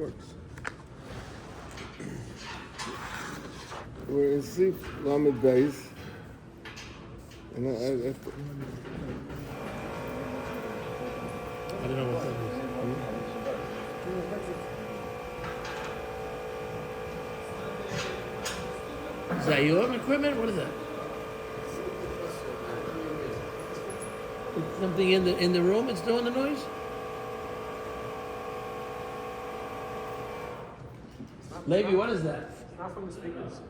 Works. We're in Sif Lamed Beis, and I don't know what that is. Is that your equipment? What is that? It's something in the room? It's doing the noise? Levi, what is that? It's not from the speakers.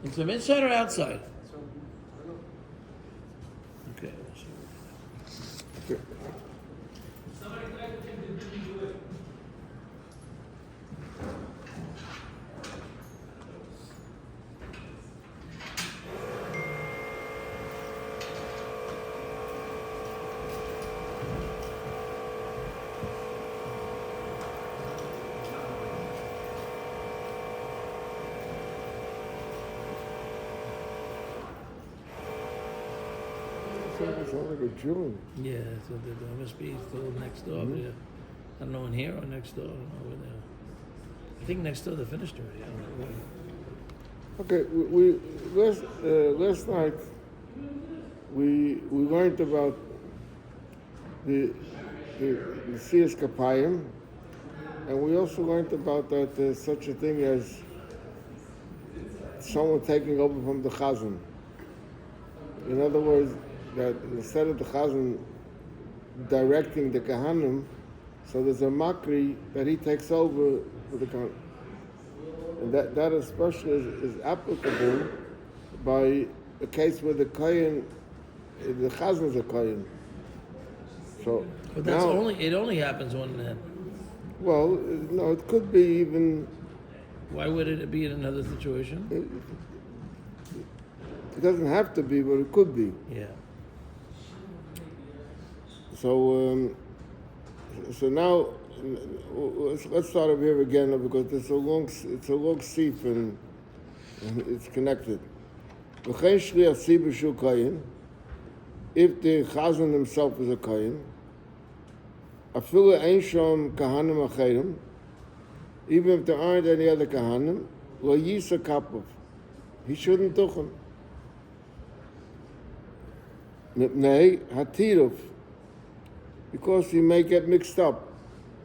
It's from inside or outside? Okay. sounds like a drilling. Yeah, so there must be still next door. Mm-hmm. Yeah. I don't know in here or next door. I don't know where they are. I think next door they finished already. I don't know. Okay, last night we learned about the Nesiat Kpim, and we also learned about that there's such a thing as someone taking over from the Chazan. In other words, that instead of the Chazan directing the Kahanim, so there's a Makri that he takes over for the Kahanim. And that especially is applicable by a case where the Kohen, the Chazan is a Kohen. So, but that's it only happens when. Well, no, it could be even. Why would it be in another situation? It doesn't have to be, but it could be. Yeah. So now let's start over here again because it's a long sif and it's connected. If the Chazan himself is a Kohen, even if there aren't any other Kahanim, he shouldn't do them. Because he may get mixed up.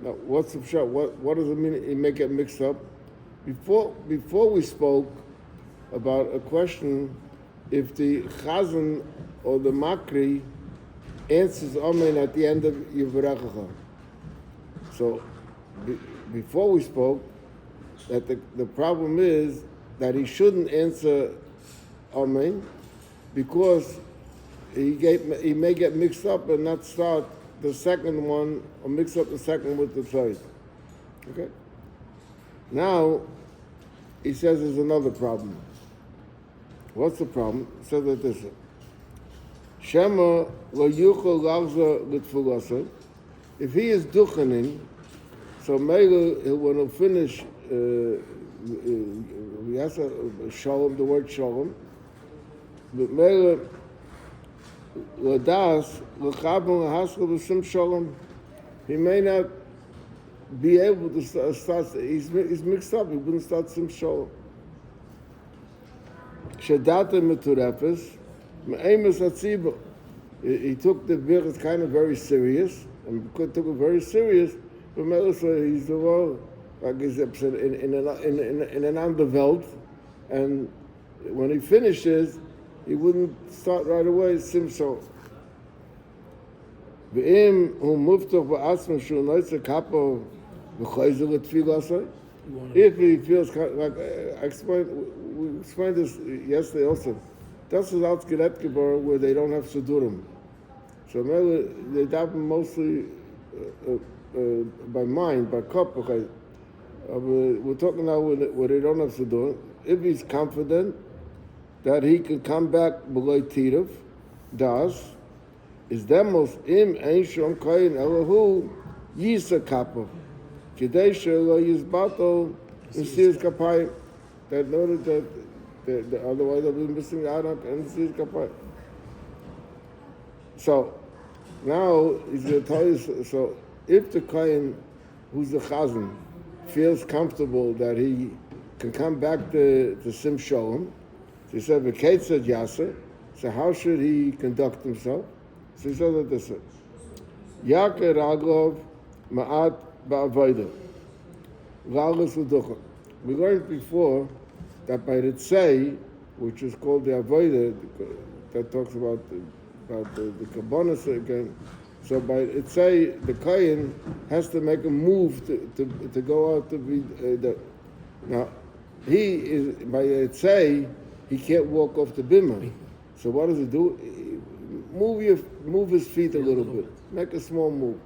Now, what's the shot? What does it mean? He may get mixed up. Before we spoke about a question, if the Chazan or the Makri answers Amen at the end of Yivrachacha. So before we spoke that the problem is that he shouldn't answer Amen because he may get mixed up and not start the second one or mix up the second with the third. Okay? Now, he says there's another problem. What's the problem? He says that this. Shema lo yuchol lagza l'tfulasa. If he is duchening, so maybe when he'll finish, he has to shalom, the word shalom, but maybe he may not be able to start. He's mixed up. He wouldn't start sim shalom. Shadata meturefes, me'emes atziba. He took the bir kind of very serious, and took it very serious. But Melissa, he's the one like he's in an underwelt, and when he finishes, he wouldn't start right away, simso. If he feels like we explained this yesterday also. Das is out Geretgeber where they don't have Sudurim. So they daven mostly by mind, by cup. Okay. We're talking now where they don't have Sudurim. If he's confident that he could come back below Tirov, das is demos im Einshon Koyin Elahu Yisa Kappa. Kadesha lo Yizbato Nesiat Kpim. That noted that otherwise they'll be missing out on Nesiat Kpim. So now he's going to tell you. So if the Koyin, who's the Chazan, feels comfortable that he can come back to Sim Sholem. So he said, V'ketzad Yasa. So how should he conduct himself? So he says like this: Yaker Ragov Ma'at Ba'avodah. Ragos L'duchon. We learned before that by the Tzei, which is called the Avodah, that talks about the Kabbanas again. So by the Tzei, the Kohen has to make a move to go out to be now. He is by the Tzei, he can't walk off the bimah. So what does he do? Move his feet a little bit. Make a small move.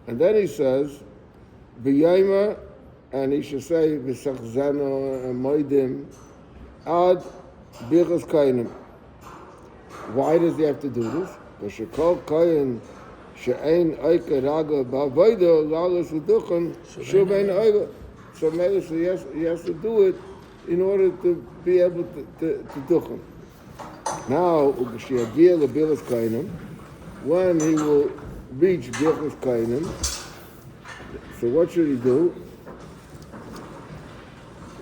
And then he says, B'yayma, and he should say, V'sachzano and Moedim, Ad Birchas Kohenim. Why does he have to do this? Because Shekol Kohen, She'ein Oike Raga Ba'avodah, Ragos L'duchon, Shuv Ein Oike. So maybe he has to do it in order to be able to duchen. Now, when he will reach Birchas Kohenim, so what should he do?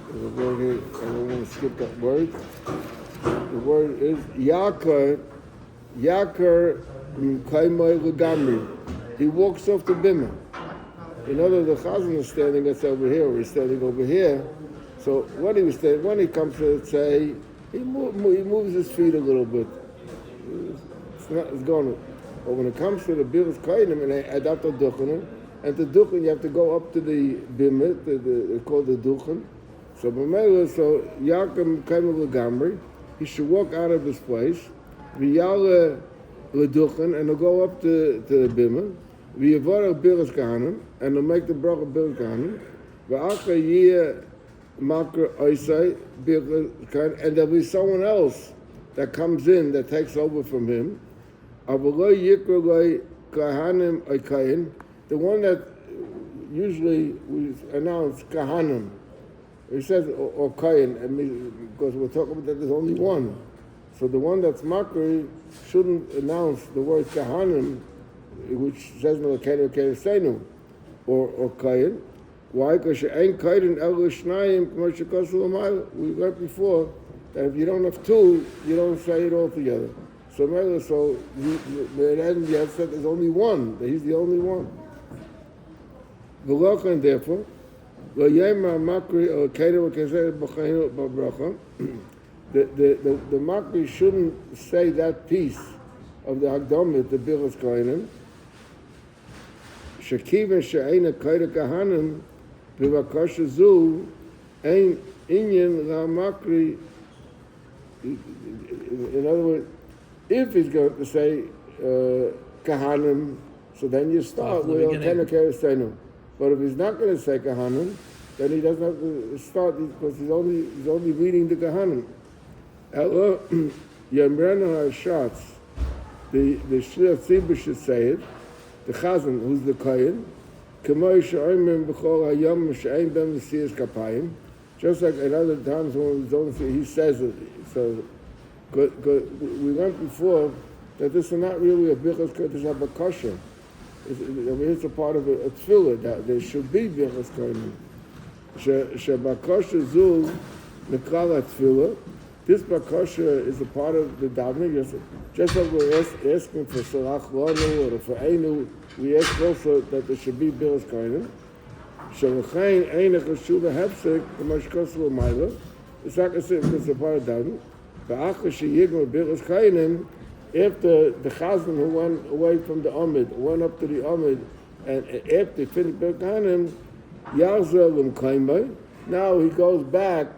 I don't want to skip that word. The word is Yakar Kaimai L'gamri. He walks off the bimah. In other words, the chazan is standing that's over here, or he's standing over here. So when he comes to say, he moves his feet a little bit. It's going. But when it comes to the Birchas Kohenim and adapt the duchen, and the duchen you have to go up to the bimah, it's called the duchen. So Yaakov Kaimel L'gamri, he should walk out of his place, v'yala l'duchen, and he'll go up to the bimah. V'yavarach Birchas Kohanim, and he'll make the bracha Birchas Kohanim. V'acha yiyeh makar oisai Birchas Kohanim, and there'll be someone else that comes in that takes over from him. Avaloi yikra loi Kohanim oikayin, the one that usually we announce Kohanim. He says or Kohen, because we're talking about that there's only one. So the one that's makar shouldn't announce the word Kohanim, which says no Kohen Seinu, or Kohen. Why? Because you ain't Kohen el Shnayim K'mo Shekosel L'mayla. We learned before that if you don't have two, you don't say it all together. So you have said there's only one. That he's the only one. V'lochen therefore, L'yema makri or Kohen or Kesed B'chainu B'bracha. The makri shouldn't say that piece of the Hagdamah, the Birchas Kohenim. Shekiva she'eina Kohen Kohanim b'vakasha zu ein inyan la'makri. In other words, if he's going to say Kohanim, so then you start with Kohen Seinu. But if he's not going to say Kohanim, then he doesn't have to start because he's only reading the Kohanim. Yamrena Hashatz, the Shliach Tzibur should say it. The Chazan, who's the Kohen, K'moi she'oimim b'chol hayom she'ein ben v'siyas kapayim. Just like at other times when he says it. So we learned before that this is not really a Birchas Kohenim, this is a bakasha. It's a part of a tefillah that there should be Birchas Kohenim. Shebakasha zu nekala tefillah. This bakasha is a part of the davening. Just like we're asking for Salach Lanu or for Einu, we ask also that there should be Birchas Kohenim. Shelachain Einach Hashuva Hepsek K'mashkosel L'mayla. It's not considered it's a part of davening. Ba'acha sheyigma Birchas Kohenim. After the Chazan who went away from the Amid, went up to the Amid, and after he finished Birchas Kohenim, Yarzel L'mkaimai. Now he goes back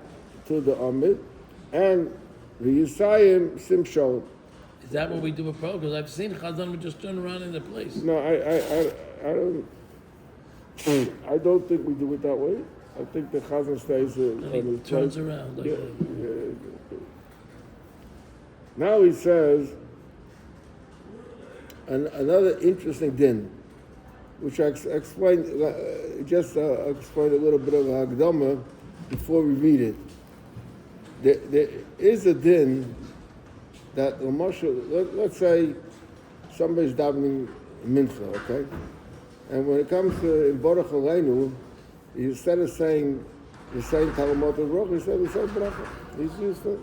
to the Amid, and the Yisayim Sim Sholem. Is that what we do with Pro? Because I've seen Chazan just turn around in the place. No, I don't think we do it that way. I think the Chazan stays and he turns around like that. Yeah. Now he says another interesting din, which I explained, explain a little bit of Hagdama before we read it. There is a din that let's say somebody's davening mincha, okay? And when it comes to in Baruch Aleinu, instead of saying Talamot Baruch, he said Bracha. He's used to it.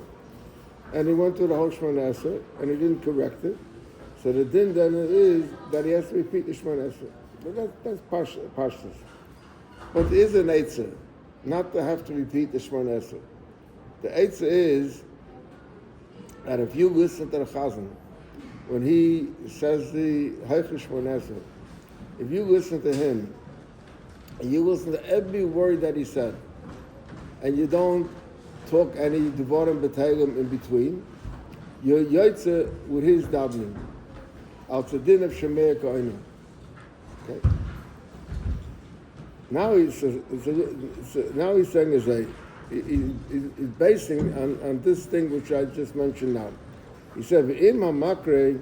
And he went to the whole Shemona Esrei, and he didn't correct it. So the din then is that he has to repeat the Shemona Esrei. But that's pashtus. But there is an eitzah, not to have to repeat the Shemona Esrei. The eitzah is that if you listen to the Chazan, when he says the Haichu Shemona Esrei, if you listen to him, and you listen to every word that he said, and you don't talk any devarim b'teilim in between, you're yotze with his davening. Al tzadin of Shemei Kohanim. Okay. Now he's saying he's basing on this thing which I just mentioned now. He said, "V'im hamakre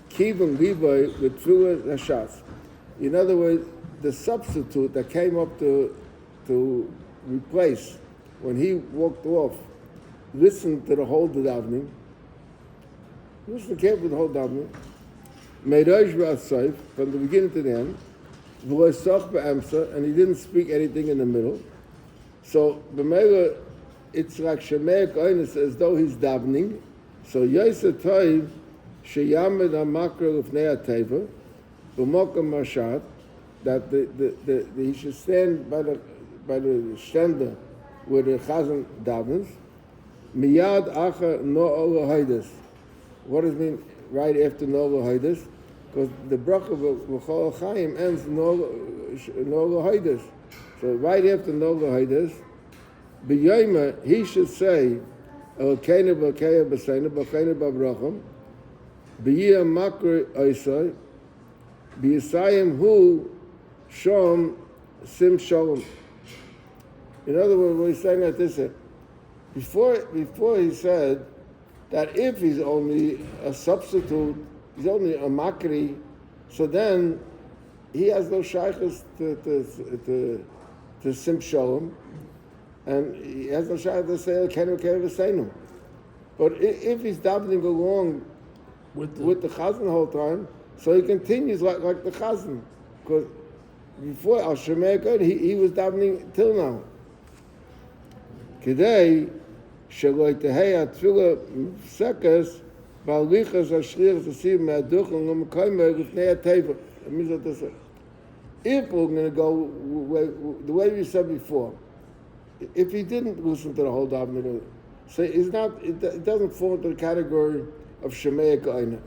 kivun liboy v'tzuah hashas." In other words, the substitute that came up to replace when he walked off, listened to the whole davening. Listen carefully to the whole davening. Meiraj v'asayf, from the beginning to the end. V'loisach b'amsa, and he didn't speak anything in the middle. So b'meila, it's like Shemei Kohanim, as though he's davening. So Yosef Toiv sheyamed hamakra l'fnei hateva b'mokum mashat, that he should stand by the shender where the chazan davens. Miyad acha no haydus. What does it mean right after no haydus? Because the bracha of L'chol Chaim ends no haydus. So right after no haydus, b'yoyma he should say Elokeinu b'Elokeinu b'Seinu b'Elokeinu b'Avracham b'yiyah makri oisai b'yisayim hu shom sim shalom. In other words, what he's saying like this, before he said that if he's only a substitute, he's only a makri, so then he has no shaykhs to sim shalom, and he has no shaykhs to say kenu v'seinu. But if he's davening along with the chazan the whole time, so he continues like the chazan, because before Al Shemei Kohanim he was davening till now. Today, Shaloi Tehei Atfila Sekas Ba'alichas Ashriach Tasiv Me'aduchon L'Mekoyme L'Fnei HaTeva. That means what they say. If we're going to go the way we said before, if he didn't listen to the whole davening, so it doesn't fall into the category of Shemei Kohanim.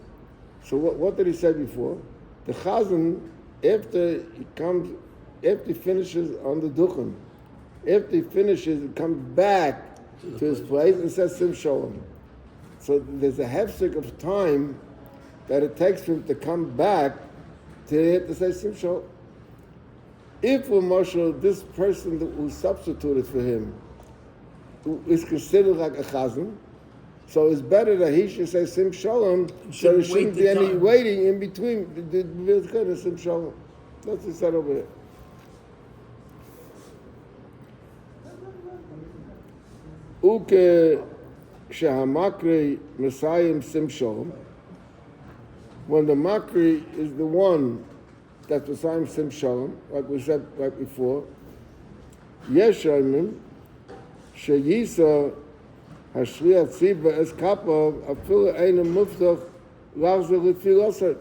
So what did he say before? The Chazan, after he finishes on the Duchen, after he finishes, he comes back to his place and says Sim Shalom. So there's a hefsek of time that it takes for him to come back to say Sim Shalom. If Moshe, this person who substituted for him, who is considered like a chazan, so it's better that he should say Sim Shalom, so there shouldn't be any waiting in between the Sim Shalom. That's what he said over there. Uke shehamakri Messiah Sim Shalom. When the makri is the one that's Messiah Sim Shalom, like we said right before, Yeshayim sheyisa hashriat tziba es kapov afilu einem muftach lachzer l'tfilosat.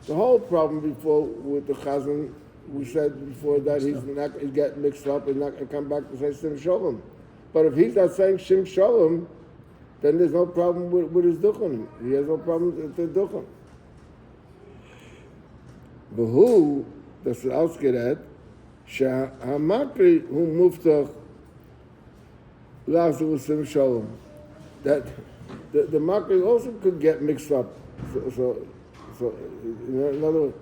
The whole problem before with the chazan, we said before that he's getting mixed up and not going to come back to say Sim Shalom. But if he's not saying Sim Shalom, then there's no problem with his duchen. He has no problem with the duchen. But who does it ausgered? Shehamakri hu muftach lachzer Sim Shalom. That the makri also could get mixed up. So in other words,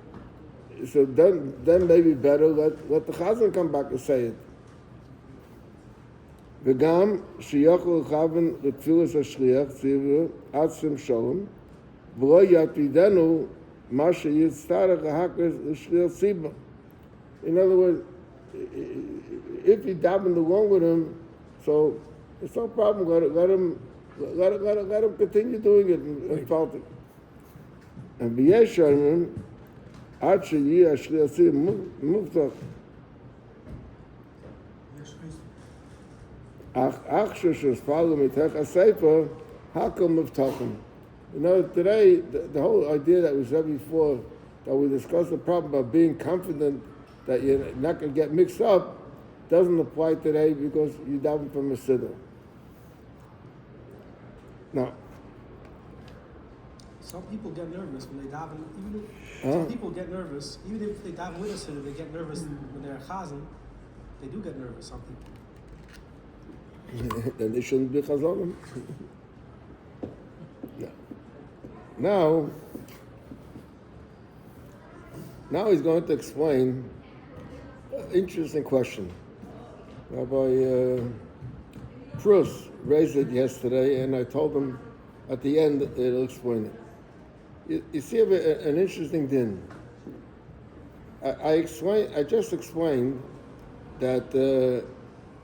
so then maybe better let the chazan come back and say it. וגם שיכול לכוון לתפילת השליח ציבור עד sim shalom, ולא יתידנו מה שיצטרך להכריז לשליח ציבור. In other words, if he davened along with him, so it's no problem. Let him continue doing it and fault it. And ויש אומרים עד שיהיה השליח ציבור מובטח Ach sheshfalgu mitech hasefer hakom mivtachim. You know, today the whole idea that we said before, that we discussed the problem of being confident that you're not going to get mixed up, doesn't apply today because you daven from a siddur. Now, some people get nervous when they daven. Some people get nervous, even if they daven with a siddur, they get nervous when they're chazan. They do get nervous. Some people. Then they shouldn't be chazanim. No. Now he's going to explain an interesting question. Rabbi Prus raised it yesterday, and I told him at the end that he'll explain it. You see an interesting din. I just explained that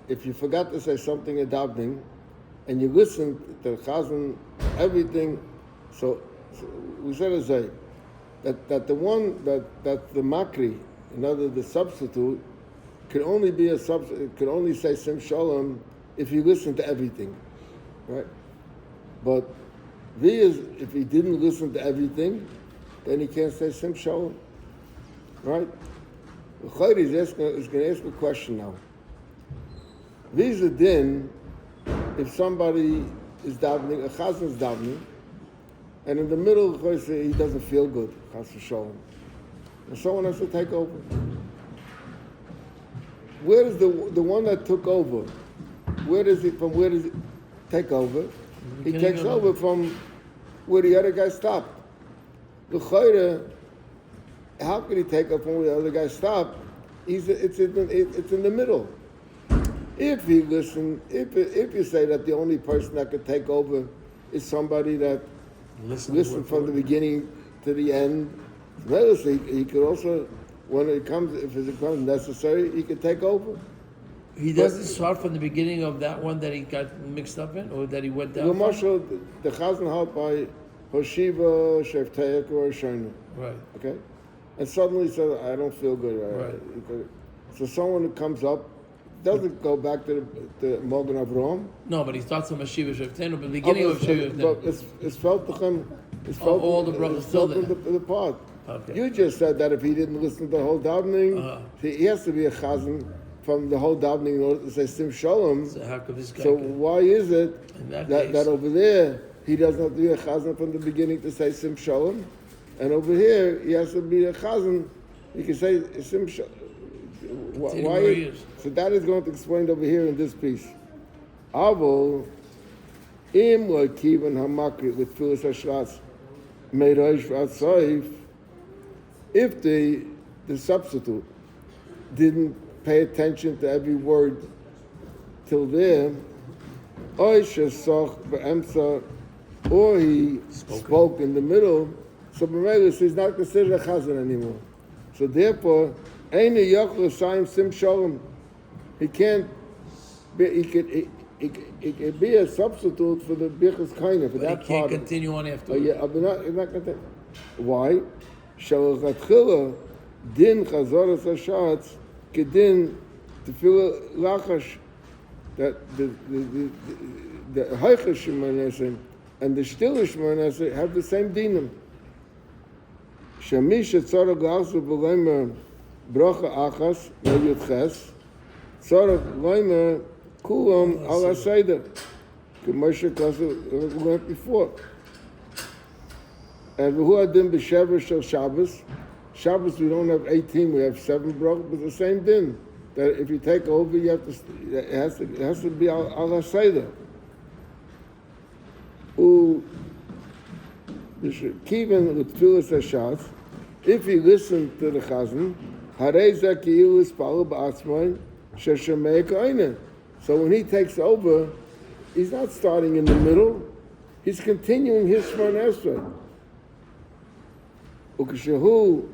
if you forgot to say something in davening, and you listen to the chazan, everything, so we said as that the one that the makri, in other words, the substitute, could only be a substitute, could only say sim shalom if you listen to everything, right? But if he didn't listen to everything, then he can't say sim shalom, right? The Chayr is going to ask a question now. Visa din, if somebody is davening, a chazan is davening, and in the middle, he doesn't feel good, chas v'sholem, and someone has to take over. Where is the one that took over? Where does he take over? He takes over from where the other guy stopped. The Chayr, how could he take over from where the other guy stopped? It's in the middle. If he listen, if you say that the only person that could take over is somebody that listened from the beginning to the end, he could also, when it comes, if it becomes necessary, he could take over. He doesn't start from the beginning of that one that he got mixed up in, or that he went down. The chazan held by Hoshiva, Shefteik, or Shana. Right. Okay, and suddenly he says, "I don't feel good." Right. So someone who comes up doesn't go back to the Mogen Avram. No, but he starts from Hashiva Sheftenu, but the beginning of Hashiva Sheftenu. But it's felt to him. It's felt all the brothers still there. The part. Okay. You just said that if he didn't listen to the whole davening, he has to be a chazan from the whole davening in order to say sim shalom. So how could this guy? So why is it that over there he doesn't have to be a chazan from the beginning to say sim shalom, and over here he has to be a chazan? He can say sim shalom. Why? So that is going to explain over here in this piece. Avo im lo kivan hamakri with filas hashras meirosh v'atzoif. If the substitute didn't pay attention to every word till there, or he spoke in the middle, so he's not considered a chazan anymore. So therefore, he can't be, he could be a substitute for the bichas kaina, for that part. He can't continue on afterwards. Yeah, I'm not going to. Why? Shalachatchila din chazoras hashatz kedin tefillah lachash, that the haichash shemoneh and the stiller shemoneh have the same dinim. Shamisha tzara g'asu b'leimer bracha achas me'yutches tzara leimer kulam al haseder. Commercial class we went before. And who adin b'shever shel Shabbos? Shabbos we don't have 18, we have 7 brachos, but the same din. That if you take over, you have to. It has to be al haseder. Kiven with tefillas hashatz. If you listen to the chazan, harei zeh ki'ilu ispalel ba'atzmai sheshemei ka'inen. So when he takes over, he's not starting in the middle. He's continuing his Shemona Esrei. Ukeshehu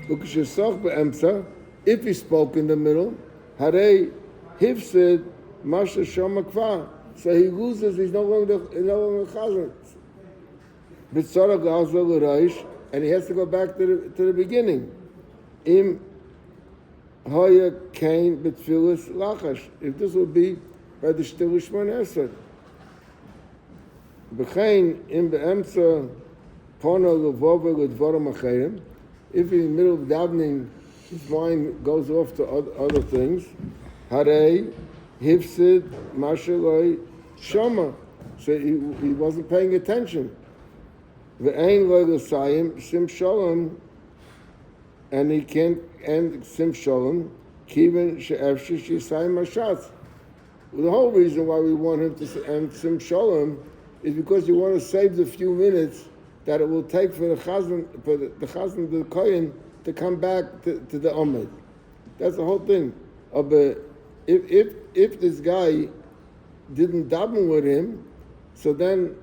ukeshesoch be'emtza. If he spoke in the middle, harei hifsid masha shoma kvar. So he loses. He's no longer chazan. B'tzara g'azal l'reish and he has to go back to the beginning. Im Hoya Kain Betfilis Lachash. If this would be by the Shtil Shmon Esrei. B'chein im be'emtza pono levova ledvarim acherim. If in the middle of davening his mind goes off to other things, harei hifsid mashaloi shama. So he wasn't paying attention. Ve'ein lo l'sayim sim shalom, and he can't end sim shalom kiven she'efshe sh'yisayim mashatz. The whole reason why we want him to end sim shalom is because you want to save the few minutes that it will take for the chazan, the kohen, to come back to the Omed. That's the whole thing. But if this guy didn't daven with him, so then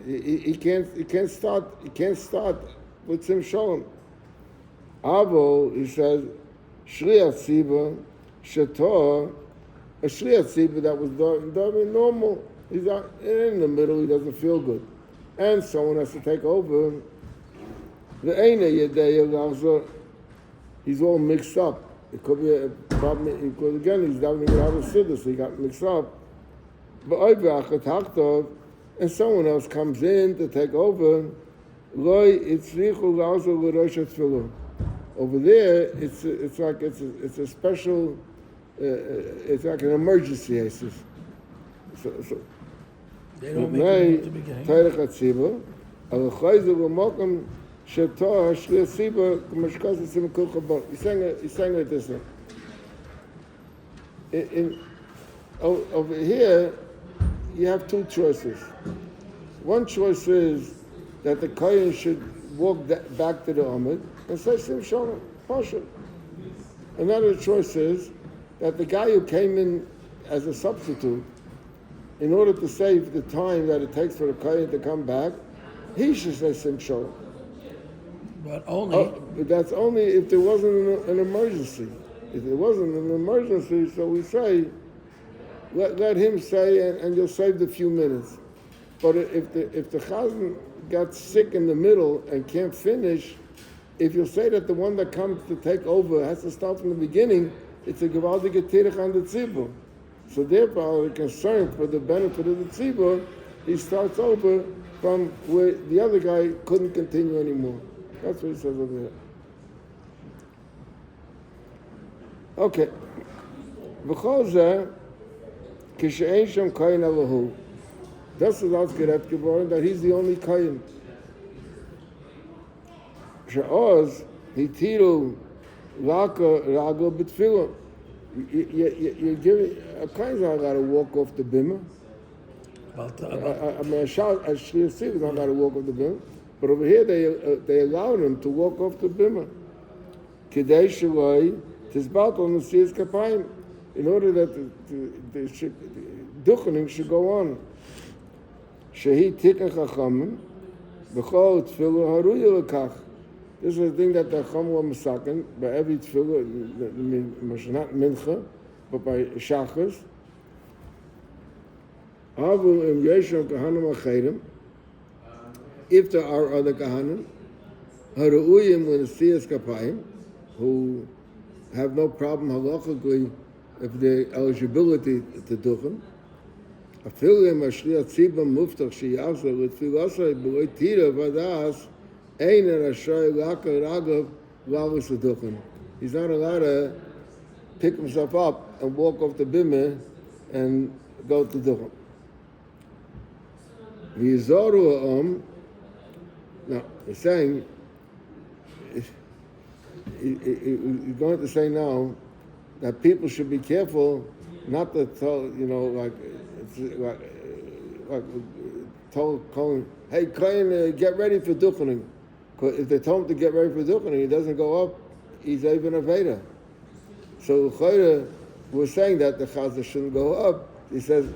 he can't start with sim shalom. Avo, he says, shliach tziva shetor. A shliach tzibah that was davening normal, he's out in the middle, he doesn't feel good, and someone has to take over. The eina yedei lachzor, he's all mixed up. It could be a problem because again he's davening without a siddur, so he got mixed up. And someone else comes in to take over. Over there, it's like it's a special. It's like an emergency basis. So they don't make it at the beginning. He's saying it this way. Over here, you have two choices. One choice is that the kohen should walk back to the Omed and say Sim Shalom, partial. Another choice is that the guy who came in as a substitute, in order to save the time that it takes for the kohen to come back, he should say Sim Shalom. But only... But that's only if there wasn't an emergency. If there wasn't an emergency, so we say, let him say, and you'll save the few minutes. But if the chazan got sick in the middle and can't finish, if you say that the one that comes to take over has to start from the beginning, it's a gewaltige tirach on the tzibur. So therefore, the concern for the benefit of the tzibur, he starts over from where the other guy couldn't continue anymore. That's what he says over there. Okay. V'chol zeh, kishe'ein shem kohen alahu. Das ist ausgerät geworden, that he's the only kohen. She'oz, hitiru laka rago b'tfilah. You give it, a kohen's not got to walk off the bimah. I mean, a shliach tzibah is not got to walk off the bimah. But over here, they allowed him to walk off the bimah. Kidei shaloi tizbat on nesiat kefim, in order that the duchening should go on. Shehi tikkun chachamim b'chol tefillah haruya lekach. This is the thing that the chacham were masakin by every tefillah, not mincha, but by shachas. Avu im yesham kahanim acherim. If there are other kahanim, haru'uyim with nesiat kefim, who have no problem halachically if their eligibility to duchen. Afilim ashliach tzibah muftach sheyachzor l'tfilasei b'loi tira v'adas ein rashay laka ragav lavus l'duchen. He's not allowed to pick himself up and walk off the bimah and go to duchen. V'yizoru ha'om. Now, he's saying, he's going to say now that people should be careful not to tell, told Cohen, hey, Cohen, get ready for duchening. Because if they told him to get ready for duchening, he doesn't go up, he's even a Veda. So Chayra was saying that the Chazal shouldn't go up. He says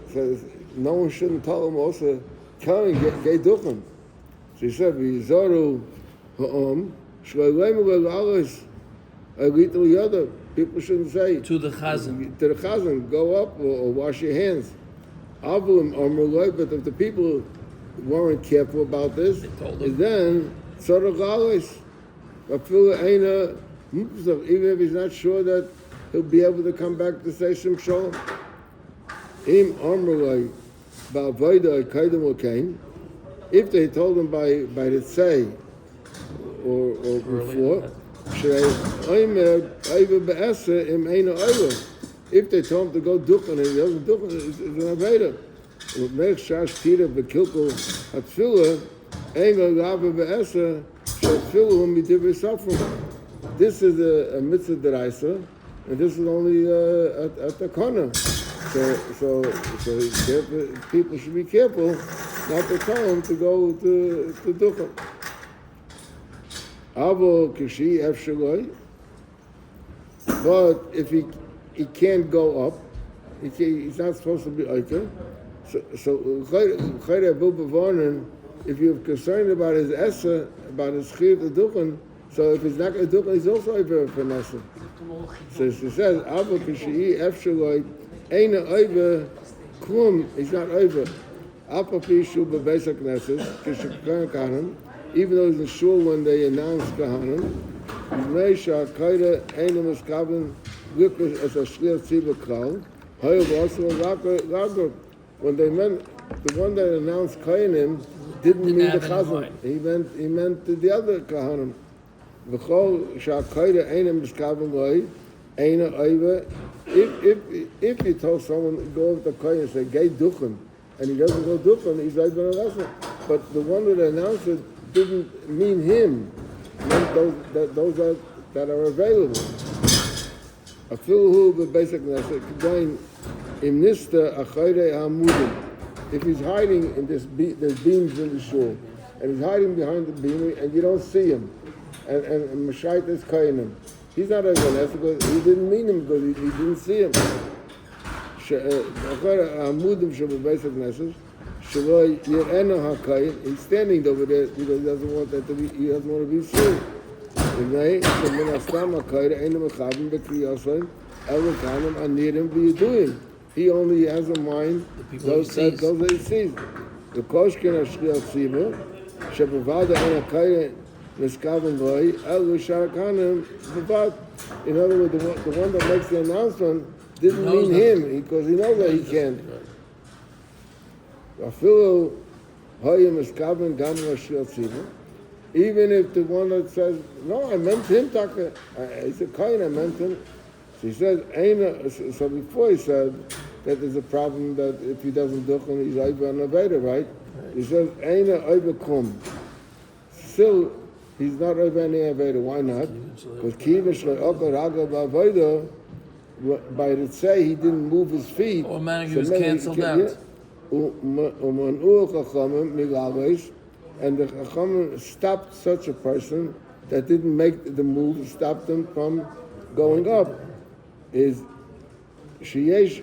no one shouldn't tell him also, Cohen, get duchen. So he said, V'yizoru ha'om, shloilemu le'lalos, agritul yada. People shouldn't say to the chazan, go up or wash your hands. Avum or but if the people weren't careful about this, They told is him. then tzorach galos. Even if he's not sure that he'll be able to come back to say Shem Shalom. Im Amrulai Ba'avodah Kaidem Okain. If they told him by the say or before, if they told him to go duchen and he doesn't duchen, it's an aveda. This is a mitzvah deraisa, and this is only at the corner. So people should be careful not to tell him to go to duchen. But if he can't go up, he's not supposed to be oiker. So if you're concerned about his essa, about his chiyuv to duchen, so if he's not going to duchen, he's also over for nasa. So she says, "Avo k'shei efshaloi eina over klum." He's not over. Apa pishu bebeis hakneses k'shekar kahanim. Even though he's in shul when they announce kahanim, meisha kaida eina miskaven likus as a shliach tzibur klal. However, also a when they meant the one that announced kahanim didn't mean the chazan. He meant the other kahanim. If you told someone to go over the kohen and say gay duchen, and he doesn't go duchen, he's like ben lesson. But the one that announced it didn't mean him. It meant those that are available. If he's hiding in there's beams in the shul, and he's hiding behind the beam, and you don't see him, and Mashait is kainim. He's not a Ganes because he didn't mean him because he didn't see him. He's standing over there because he doesn't want to be seen. He only has a mind those that he sees. The koshkin ashliach tzibur shebevada ena kaya niskaven loy elu sharakanim bevad. In other words, the one that makes the announcement didn't mean him because he knows that he can't. Afilu hoyim niskaven gam ashliach tzibur. Even if the one that says, no, I meant him, Taka. He's a kain, I meant him. So he says, so before he said that there's a problem that if he doesn't duchen, he's over an aveda, right? He says, Eina over kum. Still, he's not over any aveda. Why not? Because kivish le'okar raga ba'aveda, by the say he didn't move his feet. Automatically he was cancelled out. And the Chachamim stopped such a person that didn't make the move, stopped them from going up. Is sheyesh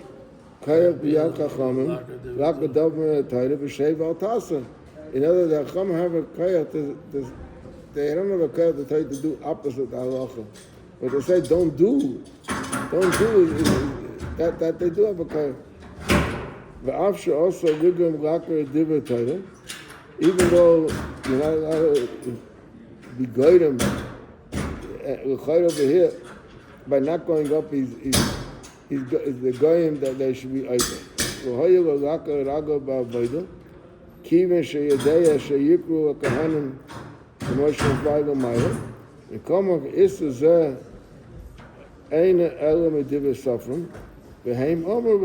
kayach b'yad Chachamim rak b'dav me'atayre b'sheiv al tasa. In other words, the Chachamim have a kayach, they don't have a kayach to tell you to do opposite halacha. But they say don't do that they do have a kayach. V'af she'osa ligam rakar divrei Torah. Even though you're not allowed to be goyim, over here, by not going up, he's the goyim that they should be over. So hoyu l'raka raga ba'avodah, kiven sheyadeya sheyikru akahanim commercial vayla maya. The come of issa zeh eina ela medivah safram, v'heim omer,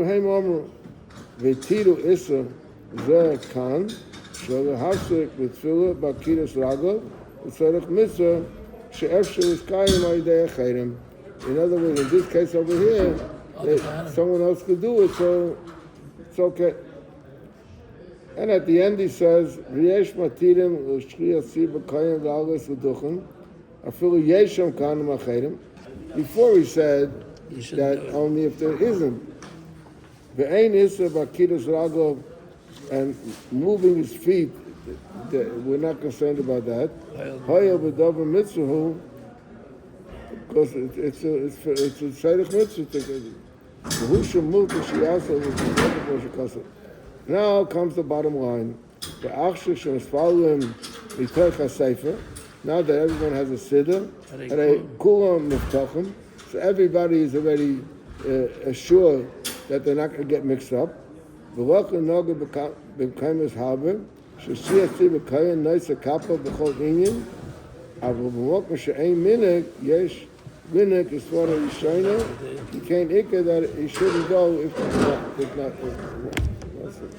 v'tiru issa zeh kan. So the hasik with tefillah bakidas ragav, the tzarech mitzvah she'efshel is kayim aydei chayim. In other words, in this case over here, someone else could do it, so it's okay. And at the end he says, "V'yesh matirim l'shchiyat tzibur kayim v'algas v'duchen, afilu yesham kanim achayim." Before he said that only if there isn't. Ve'ein issa bakidas ragav. And moving his feet, we're not concerned about that. Because it's a tzedek mitzvah. Now comes the bottom line. The Achshir Shemsfalim Mitoch HaSefer. Now that everyone has a siddur, and they kulam miftachim, so everybody is already assured that they're not going to get mixed up. V'loch l'noga b'kaimus haber, sh'shiyah tzib b'kayin noisa kappa b'chol inyan, aval b'mokum she'ein minig, yesh minig is for a yishayna, you can't ikka that he shouldn't go if not. That's it.